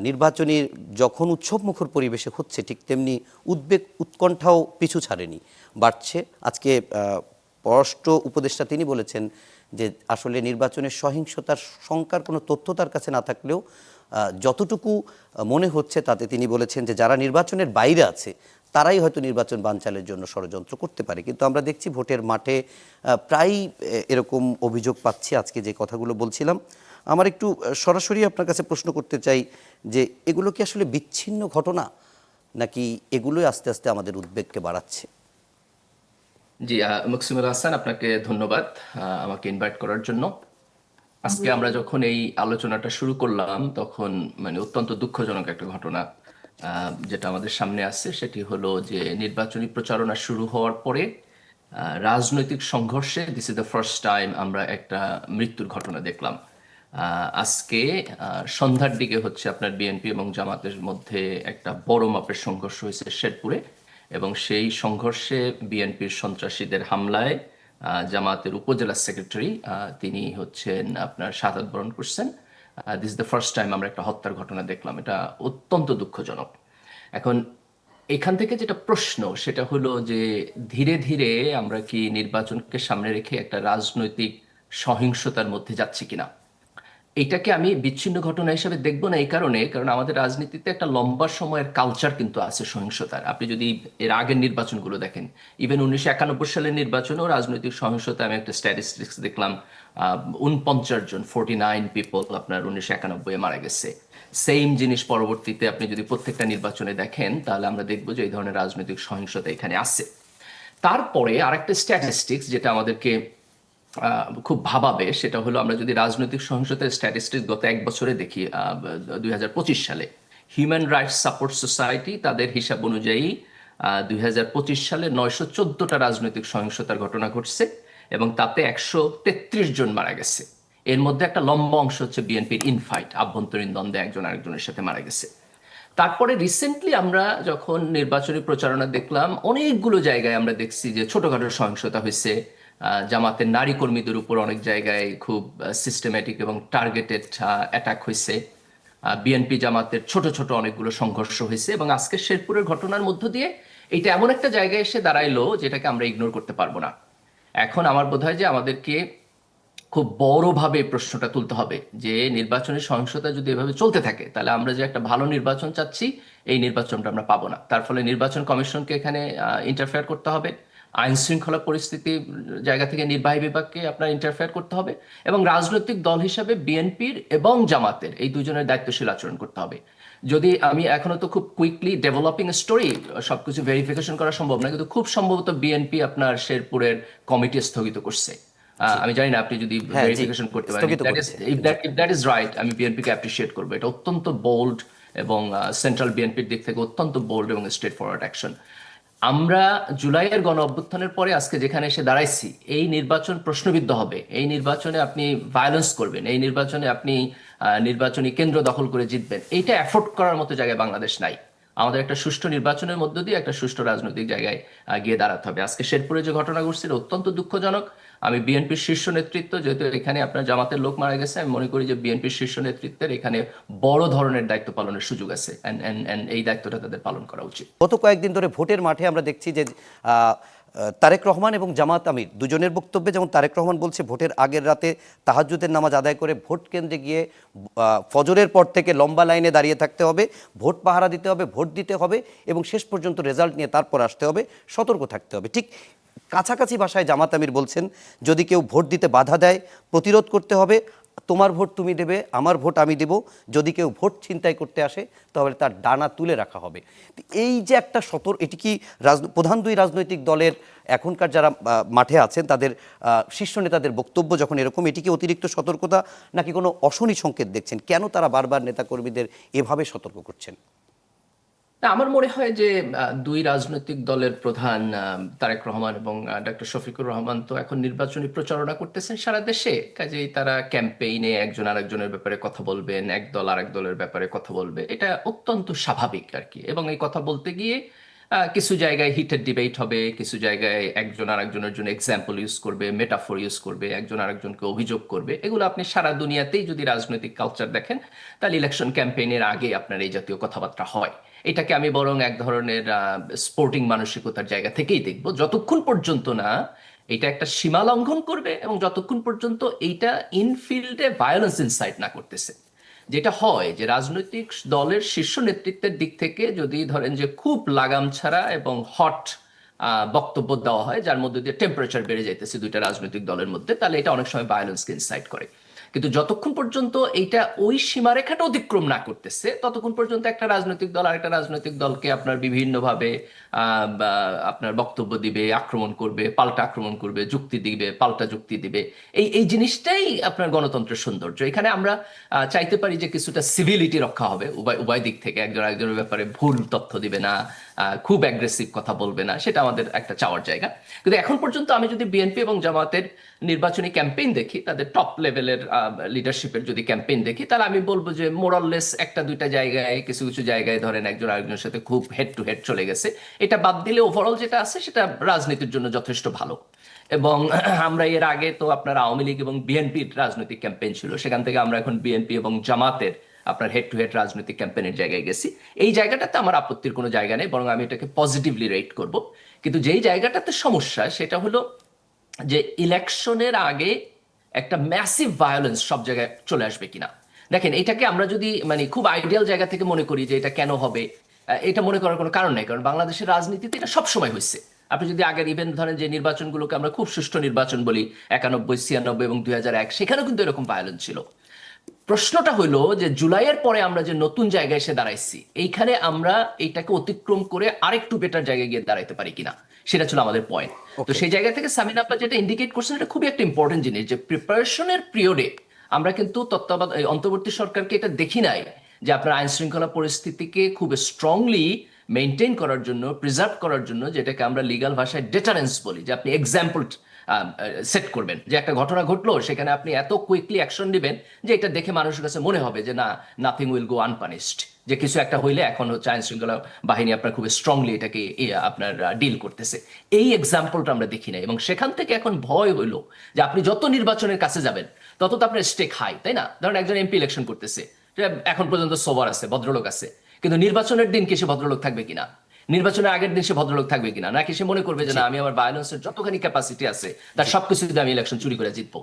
নির্বাচনী যখন উৎসবমুখর পরিবেশে হচ্ছে ঠিক তেমনি উদ্বেগ উৎকণ্ঠাও পিছু ছাড়েনি, বাড়ছে। আজকে পররাষ্ট্র উপদেষ্টা তিনি বলেছেন যে আসলে নির্বাচনের সহিংসতার শঙ্কার কোনো তথ্য তার কাছে না থাকলেও যতটুকু মনে হচ্ছে তাতে তিনি বলেছেন যে যারা নির্বাচনের বাইরে আছে তারাই হয়তো নির্বাচন বানচালের জন্য ষড়যন্ত্র করতে পারে। কিন্তু আমরা দেখছি ভোটের মাঠে প্রায়ই এরকম অভিযোগ পাচ্ছি। আজকে যে কথাগুলো বলছিলাম, আমার একটু সরাসরি আপনার কাছে প্রশ্ন করতে চাই যে এগুলো কি আসলে বিচ্ছিন্ন ঘটনা, নাকি এগুলোই আস্তে আস্তে আমাদের উদ্বেগকে বাড়াচ্ছে? জি, মুকসিমুল হাসান, আপনাকে ধন্যবাদ আমাকে ইনভাইট করার জন্য। আজকে আমরা যখন এই আলোচনাটা শুরু করলাম তখন মানে অত্যন্ত দুঃখজনক একটা ঘটনা যেটা আমাদের সামনে আসছে, সেটি হলো যে নির্বাচনী প্রচারণা শুরু হওয়ার পরে রাজনৈতিক সংঘর্ষে this is the first time আমরা একটা মৃত্যুর ঘটনা দেখলাম। আজকে সন্ধ্যার দিকে হচ্ছে আপনার বিএনপি এবং জামাতের মধ্যে একটা বড় মাপের সংঘর্ষ হয়েছে শেরপুরে, এবং সেই সংঘর্ষে বিএনপির সন্ত্রাসীদের হামলায় জামাতের উপজেলা সেক্রেটারি তিনি হচ্ছেন আপনার শাহাদাত বরণ করছেন। This is the first time আমরা একটা হত্যার ঘটনা দেখলাম। এটা অত্যন্ত দুঃখজনক। এখন এখান থেকে যেটা প্রশ্ন সেটা হলো যে ধীরে ধীরে আমরা কি নির্বাচনকে সামনে রেখে একটা রাজনৈতিক সহিংসতার মধ্যে যাচ্ছি কিনা। এটাকে আমি বিচ্ছিন্ন ঘটনা হিসেবে দেখবো না, এই কারণে কারণ আমাদের রাজনীতিতে একটা লম্বা সময়ের কালচার কিন্তু আছে সহিংসতার। আপনি যদি এর আগের নির্বাচনগুলো দেখেন, ইভেন 1991 সালের নির্বাচনেও রাজনৈতিক সহিংসতা, আমি একটা স্ট্যাটিস্টিক্স দেখলাম 49 জন 49 পিপল আপনার 1991 মারা গেছে। সেম জিনিস পরবর্তীতে আপনি যদি প্রত্যেকটা নির্বাচনে দেখেন তাহলে আমরা দেখবো যে এই ধরনের রাজনৈতিক সহিংসতা এখানে আছে। তারপরে আরেকটা স্ট্যাটিস্টিক্স যেটা আমাদেরকে খুব ভাবাবে, সেটা হলো আমরা যদি রাজনৈতিক সহিংসতার স্ট্যাটিস্টিক্স গত এক বছরে দেখি 2025 সালে হিউম্যান রাইটস সাপোর্ট সোসাইটি তাদের হিসাব অনুযায়ী 2025 সালে 914টা রাজনৈতিক সহিংসতার ঘটনা ঘটছে এবং তাতে 133 জন মারা গেছে। এর মধ্যে একটা লম্বা অংশ হচ্ছে বিএনপির ইনফাইট, আভ্যন্তরীণ দ্বন্দ্বে একজন আরেকজনের সাথে মারা গেছে। তারপরে রিসেন্টলি আমরা যখন নির্বাচনী প্রচারণা দেখলাম, অনেকগুলো জায়গায় আমরা দেখছি যে ছোটখাটো সহিংসতা হয়েছে। জামাতের নারী কর্মীদের উপর অনেক জায়গায় খুব সিস্টেম্যাটিক এবং টার্গেটেড অ্যাটাক হয়েছে। বিএনপি জামাতের ছোট ছোট অনেকগুলো সংঘর্ষ হয়েছে, এবং আজকে শেরপুরের ঘটনার মধ্য দিয়ে এটা এমন একটা জায়গায় এসে দাঁড়াইলো যেটাকে আমরা ইগনোর করতে পারবো না। এখন আমার বোধ হয় যে আমাদেরকে খুব বড়ভাবে এই প্রশ্নটা তুলতে হবে যে নির্বাচনের সহিংসতা যদি এভাবে চলতে থাকে তাহলে আমরা যে একটা ভালো নির্বাচন চাচ্ছি এই নির্বাচনটা আমরা পাবো না। তার ফলে নির্বাচন কমিশনকে এখানে ইন্টারফেয়ার করতে হবে, আইন শৃঙ্খলা পরিস্থিতির জায়গা থেকে নির্বাহী বিভাগকে আপনার ইন্টারফেয়ার করতে হবে, এবং রাজনৈতিক দল হিসাবে বিএনপির এবং জামাতের এই দুজনের দায়িত্বশীল আচরণ করতে হবে। যদি আমি এখনো তো খুব কুইকলি ডেভেলপিং স্টোরি, সবকিছু ভেরিফিকেশন করা সম্ভব না, কিন্তু খুব সম্ভবত বিএনপি আপনার শেরপুরের কমিটি স্থগিত করছে। জি, আমি জানি না আপনি যদি হ্যাঁ, জি, ভেরিফিকেশন করতে পারেন, স্থগিত করেছে। জি, ইফ দ্যাট ইজ রাইট, আমি বিএনপিকে অ্যাপ্রিসিয়েট করবো। এটা অত্যন্ত বোল্ড এবং সেন্ট্রাল বিএনপির দিক থেকে অত্যন্ত বোল্ড এবং স্ট্রেট ফরওয়ার্ড অ্যাকশন। আমরা জুলাইয়ের গণ অভ্যুত্থানের পরে আজকে যেখানে এসে দাঁড়াইছি, এই নির্বাচন প্রশ্নবিদ্ধ হবে, এই নির্বাচনে আপনি ভায়োলেন্স করবেন, এই নির্বাচনে আপনি নির্বাচনী কেন্দ্র দখল করে জিতবেন, এইটা অ্যাফোর্ড করার মতো জায়গায় বাংলাদেশ নাই। আমাদের একটা সুষ্ঠু নির্বাচনের মধ্য দিয়ে একটা সুষ্ঠু রাজনৈতিক জায়গায় গিয়ে দাঁড়াতে হবে। আজকে শেরপুরে যে ঘটনা ঘটছিল অত্যন্ত দুঃখজনক। আমি বিএনপির শীর্ষ নেতৃত্ব, যেহেতু এখানে আপনার জামাতের লোক মারা গেছে, আমি মনে করি যে বিএনপির শীর্ষ নেতৃত্বের এখানে বড় ধরনের দায়িত্ব পালনের সুযোগ আছে, এই দায়িত্বটা তাদের পালন করা উচিত। গত কয়েকদিন ধরে ভোটের মাঠে আমরা দেখছি যে তারেক রহমান এবং জামাত আমির দুজনের বক্তব্যে, যেমন তারেক রহমান বলছে ভোটের আগের রাতে তাহাজ্জুদের নামাজ আদায় করে ভোট কেন্দ্রে গিয়ে ফজরের পর থেকে লম্বা লাইনে দাঁড়িয়ে থাকতে হবে, ভোট পাহারা দিতে হবে, ভোট দিতে হবে এবং শেষ পর্যন্ত রেজাল্ট নিয়ে তারপর আসতে হবে, সতর্ক থাকতে হবে। ঠিক কাছাকাছি ভাষায় জামাত আমির বলছেন যদি কেউ ভোট দিতে বাধা দেয় প্রতিরোধ করতে হবে, তোমার ভোট তুমি দেবে, আমার ভোট আমি দেব, যদি কেউ ভোট ছিনতাই করতে আসে তাহলে তার ডানা তুলে রাখা হবে। এই যে একটা এটি কি প্রধান দুই রাজনৈতিক দলের এখনকার যারা মাঠে আছেন তাদের শীর্ষ নেতাদের বক্তব্য যখন এরকম, এটি কি অতিরিক্ত সতর্কতা নাকি কোনো অশনি সংকেত দেখছেন? কেন তারা বারবার নেতাকর্মীদের এভাবে সতর্ক করছেন? না, আমার মনে হয় যে দুই রাজনৈতিক দলের প্রধান তারেক রহমান এবং ডক্টর শফিকুর রহমান তো এখন নির্বাচনী প্রচারণা করতেছেন সারা দেশে, কাজেই তারা ক্যাম্পেইনে একজন আরেকজনের ব্যাপারে কথা বলবেন, এক দল আরেক দলের ব্যাপারে কথা বলবে, এটা অত্যন্ত স্বাভাবিক আর কি। এবং এই কথা বলতে গিয়ে কিছু জায়গায় হিটেড ডিবেট হবে, কিছু জায়গায় একজন আরেকজনের জন্য এক্সাম্পল ইউজ করবে, মেটাফোর ইউজ করবে, একজন আরেকজনকে অভিযোগ করবে। এগুলো আপনি সারা দুনিয়াতেই যদি রাজনৈতিক কালচার দেখেন, তাহলে ইলেকশন ক্যাম্পেইনের আগে আপনার এই জাতীয় কথাবার্তা হয়। এটাকে আমি বরং এক ধরনের স্পোর্টিং মানসিকতার জায়গা থেকেই দেখব, যতক্ষণ পর্যন্ত না এটা একটা সীমা লঙ্ঘন করবে এবং যতক্ষণ পর্যন্ত এইটা ইনফিল্ডে ভায়োলেন্স ইনসাইট না করতেছে। যেটা হয় যে রাজনৈতিক দলের শীর্ষ নেতৃত্বের দিক থেকে যদি ধরেন যে খুব লাগাম ছাড়া এবং হট বক্তব্য দেওয়া হয়, যার মধ্যে দিয়ে টেম্পারেচার বেড়ে যাইতেছে দুইটা রাজনৈতিক দলের মধ্যে, তাহলে এটা অনেক সময় ভায়োলেন্সকে ইনসাইট করে। কিন্তু যতক্ষণ পর্যন্ত এইটা ওই সীমারেখাটা অতিক্রম না করতেছে, ততক্ষণ পর্যন্ত একটা রাজনৈতিক দল আরেকটা রাজনৈতিক দলকে আপনার বিভিন্নভাবে আপনার বক্তব্য দিবে, আক্রমণ করবে, পাল্টা আক্রমণ করবে, যুক্তি দিবে, পাল্টা যুক্তি দিবে। এই এই জিনিসটাই আপনার গণতন্ত্রের সৌন্দর্য। এখানে আমরা চাইতে পারি যে কিছুটা সিভিলিটি রক্ষা হবে উভয় উভয় দিক থেকে, একজন আরেকজনের ব্যাপারে ভুল তথ্য দিবে না, খুব অ্যাগ্রেসিভ কথা বলবে না, সেটা আমাদের একটা চাওয়ার জায়গা। কিন্তু এখন পর্যন্ত আমি যদি বিএনপি এবং জামাতের নির্বাচনী ক্যাম্পেইন দেখি, তাদের টপ লেভেলের লিডারশিপের যদি ক্যাম্পেইন দেখি, তাহলে আমি বলবো যে মোরাললেস একটা দুইটা জায়গায়, কিছু কিছু জায়গায় ধরেন একজন আরেকজনের সাথে খুব হেড টু হেড চলে গেছে। এটা বাদ দিলে ওভারঅল যেটা আছে সেটা রাজনীতির জন্য যথেষ্ট ভালো। এবং আমরা এর আগে তো আপনার আওয়ামী লীগ এবং বিএনপির রাজনৈতিক ক্যাম্পেইন ছিল, সেখান থেকে আমরা এখন বিএনপি এবং জামাতের আপনার হেড টু হেড রাজনৈতিক ক্যাম্পেইনের জায়গায় গেছি। এই জায়গাটাতে আমার আপত্তির কোনো জায়গা নেই, বরং আমি এটাকে পজিটিভলি রেট করব। কিন্তু যেই জায়গাটাতে সমস্যা সেটা হলো যে ইলেকশনের আগে একটা ম্যাসিভ ভায়োলেন্স সব জায়গায় চলে আসবে কিনা। দেখেন, এটাকে আমরা যদি মানে খুব আইডিয়াল জায়গা থেকে মনে করি যে এটা কেন হবে, এটা মনে করার কোনো কারণ নেই, কারণ বাংলাদেশের রাজনীতিতে এটা সবসময় হয়েছে। আপনি যদি আগের ইভেন্ট ধরেন, যে নির্বাচনগুলোকে আমরা খুব সুষ্ঠু নির্বাচন বলি, 91, 96 এবং 2001, সেখানেও কিন্তু এরকম ভায়োলেন্স ছিল। প্রশ্নটা হলো যে জুলাইয়ের পরে আমরা যে নতুন জায়গায় এসে দাঁড়াইছি, এইখানে আমরা এইটাকে অতিক্রম করে আরেকটু বেটার জায়গায় গিয়ে দাঁড়াইতে পারি কিনা, সেটা ছিল আমাদের পয়েন্ট। তো সেই জায়গা থেকে সামিন আপা যেটা ইন্ডিকেট করছেন, এটা খুবই একটা ইম্পর্টেন্ট জিনিস, যে প্রিপারেশনের পিরিয়ডে আমরা কিন্তু অন্তর্বর্তী সরকারকে এটা দেখি নাই যে আপনার আইন শৃঙ্খলা পরিস্থিতিকে খুব স্ট্রংলি মেনটেন করার জন্য, প্রিজার্ভ করার জন্য, যেটাকে আমরা লিগাল ভাষায় ডেটারেন্স বলি, যে আপনি এক্সাম্পল সেট করবেন, যে একটা ঘটনা ঘটলো সেখানে আপনি এত কুইকলি অ্যাকশন নেবেন যে এটা দেখে মানুষের কাছে মনে হবে যে না, নাথিং উইল গো আনপানিশড, যে কিছু একটা হইলে এখন হচ্ছে আইন শৃঙ্খলা বাহিনী আপনার খুব স্ট্রংলি এটাকে আপনার ডিল করতেছে। এই এক্সাম্পলটা আমরা দেখি না, এবং সেখান থেকে এখন ভয় হইলো যে আপনি যত নির্বাচনের কাছে যাবেন তত তো আপনার স্টেক হাই, তাই না? ধরেন একজন এমপি ইলেকশন করতেছে, এখন পর্যন্ত সোবার আছে, ভদ্রলোক আছে, কিন্তু নির্বাচনের দিন কি সে ভদ্রলোক থাকবে কিনা, নির্বাচনের আগের দিন সে ভদ্রলোক থাকবে কিনা, নাকি সে মনে করবে যে না, আমি আমার ভায়োলেন্সের যতখানি ক্যাপাসিটি আছে তার সবকিছু আমি ইলেকশন চুরি করে জিতবো।